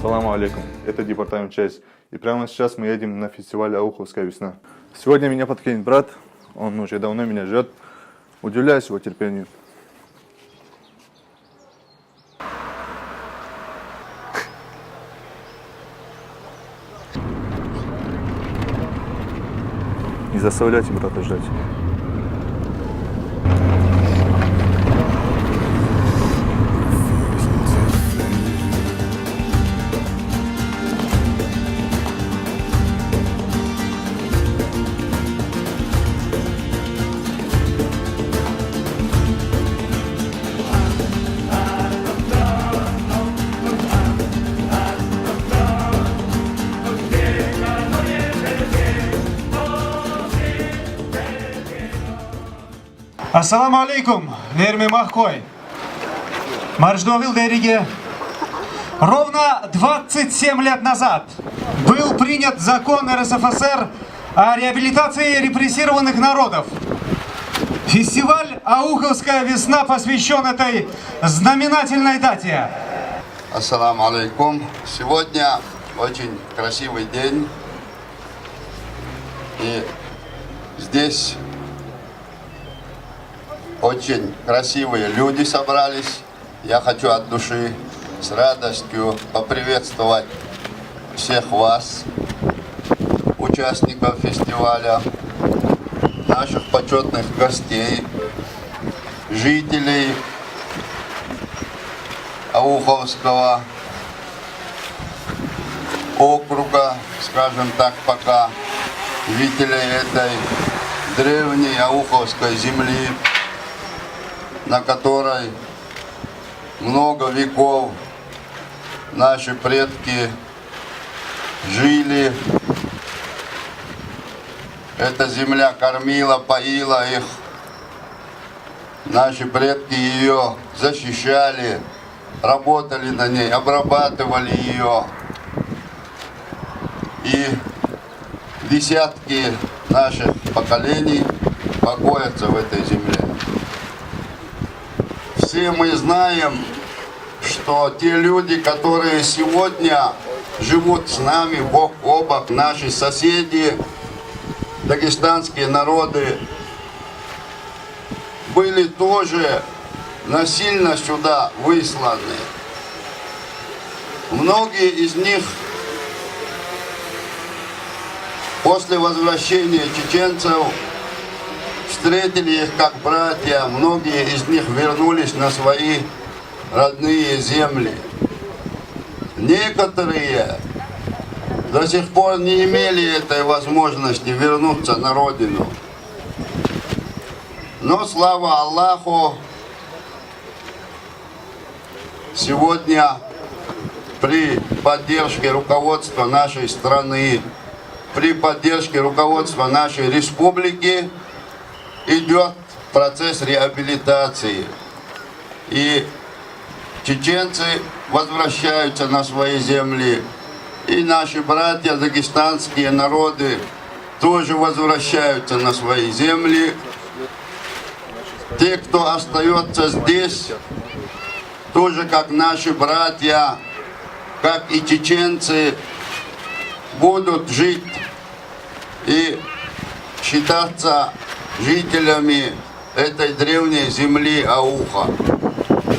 Ассаламу алейкум, это департамент ЧАЭС. И прямо сейчас мы едем на фестиваль «Ауховская весна». Сегодня меня подкинет брат, он уже давно меня ждет. Удивляюсь его терпению. Не заставляйте брата ждать. Ассаламу алейкум, Верми Махкой. Марждовил Дериге. Ровно 27 лет назад был принят закон РСФСР о реабилитации репрессированных народов. Фестиваль «Ауховская весна» посвящен этой знаменательной дате. Ассаламу алейкум. Сегодня очень красивый день. И здесь очень красивые люди собрались. Я хочу от души с радостью поприветствовать всех вас, участников фестиваля, наших почетных гостей, жителей Ауховского округа, скажем так, пока жителей этой древней Ауховской земли, на которой много веков наши предки жили. Эта земля кормила, поила их. Наши предки ее защищали, работали на ней, обрабатывали ее. И десятки наших поколений покоятся в этой земле. Все мы знаем, что те люди, которые сегодня живут с нами бок о бок, наши соседи, дагестанские народы, были тоже насильно сюда высланы. Многие из них после возвращения чеченцев встретили их как братья, многие из них вернулись на свои родные земли. Некоторые до сих пор не имели этой возможности вернуться на родину. Но слава Аллаху, сегодня при поддержке руководства нашей страны, при поддержке руководства нашей республики идет процесс реабилитации. И чеченцы возвращаются на свои земли. И наши братья, дагестанские народы, тоже возвращаются на свои земли. Те, кто остается здесь, тоже как наши братья, как и чеченцы, будут жить и считаться жителями этой древней земли Ауха.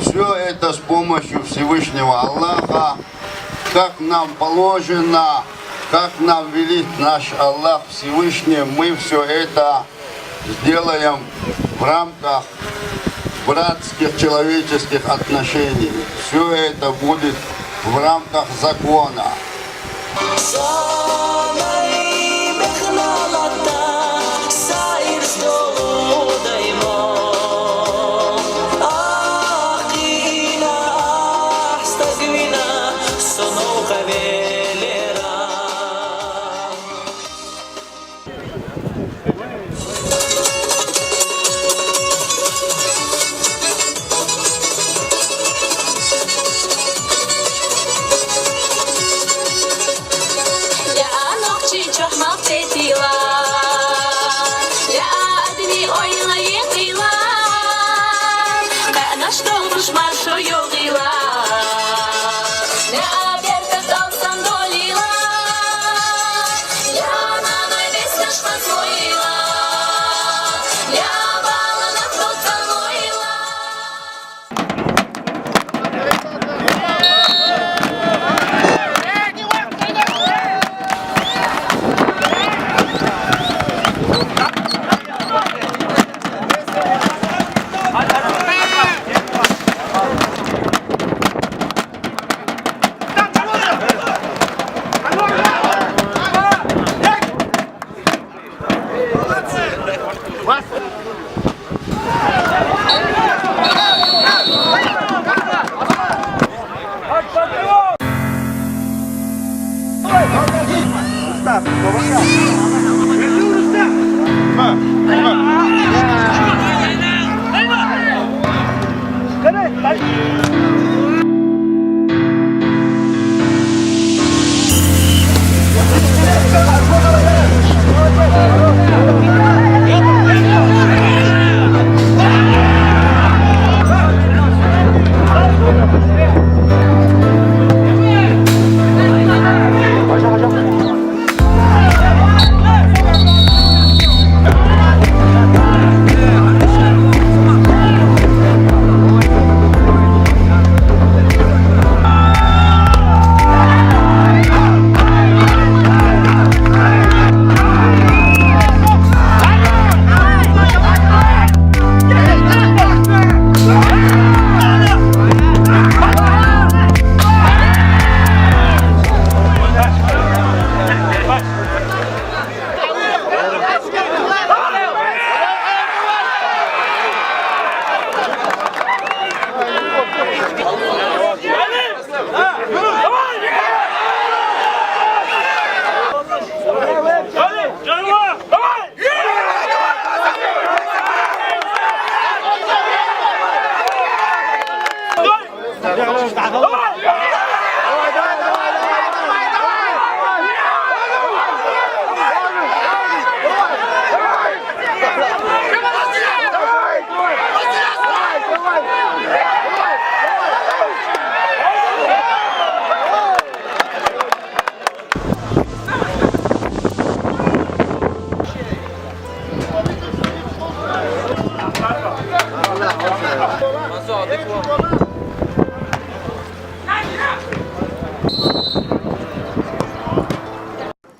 Все это с помощью Всевышнего Аллаха, как нам положено, как нам велит наш Аллах Всевышний, мы все это сделаем в рамках братских человеческих отношений. Все это будет в рамках закона. Я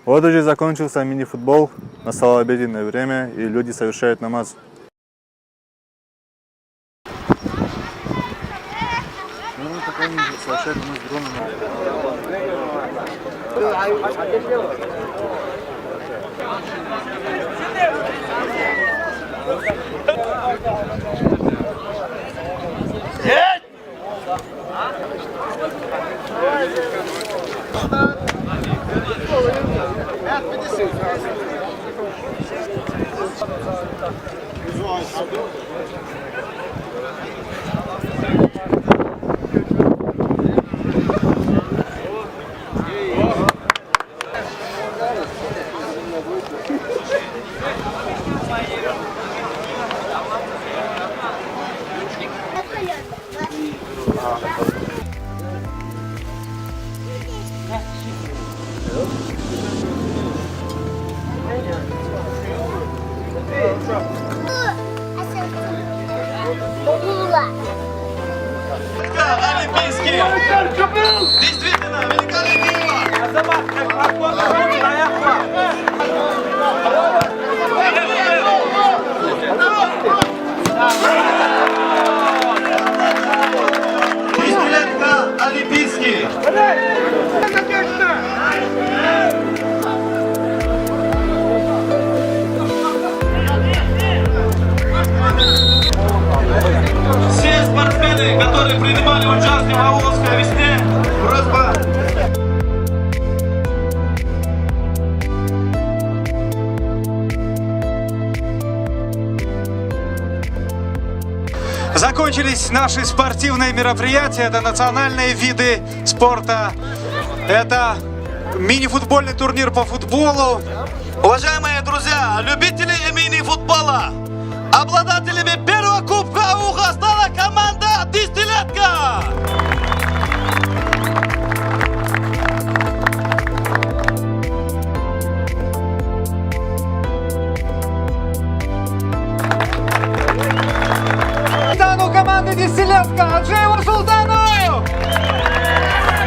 Вот уже закончился мини-футбол, настало обеденное время и люди совершают намаз. Олимпийский! Действительно, великолепно! Десятилетка Олимпийский! Все спортсмены, которые принимали участие в Ауловской весне, просьба. Закончились наши спортивные мероприятия. Это национальные виды спорта. Это мини-футбольный турнир по футболу. Уважаемые друзья, любители мини-футбола, обладателями первого кубка АУХа стала команда «Десятилетка». Капитану команды «Десятилетка» Аджееву Султану!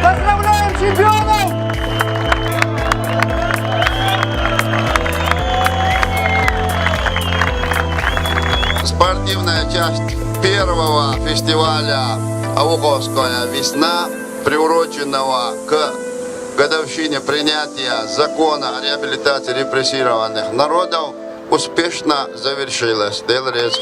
Поздравляем чемпионов! Спортивная часть первого фестиваля «Ауховская весна», приуроченного к годовщине принятия закона о реабилитации репрессированных народов, успешно завершилась. Делрез.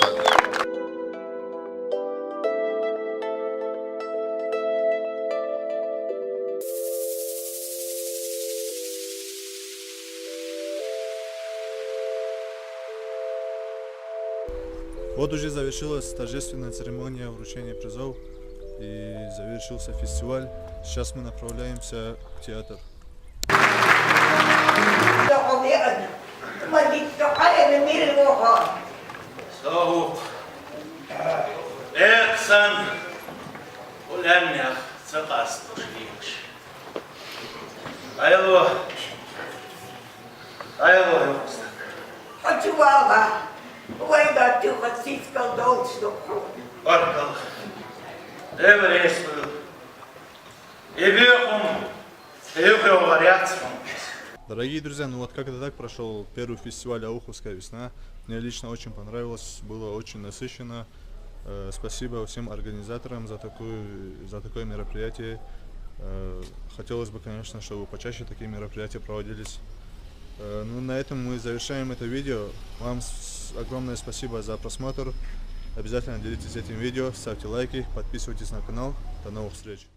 Вот уже завершилась торжественная церемония вручения призов и завершился фестиваль. Сейчас мы направляемся в театр. So, Erksan, Ulemniach, Zakastушевич. Айло, Юстак. Отчувала, война ти хасидська долчну кров. Оркал, Эвресту, и Бехум, и Варяцком. Дорогие друзья, ну вот как-то так прошел первый фестиваль «Ауховская весна». Мне лично очень понравилось, было очень насыщенно. Спасибо всем организаторам за такое мероприятие. Хотелось бы, конечно, чтобы почаще такие мероприятия проводились. Ну, на этом мы завершаем это видео. Вам огромное спасибо за просмотр. Обязательно делитесь этим видео, ставьте лайки, подписывайтесь на канал. До новых встреч!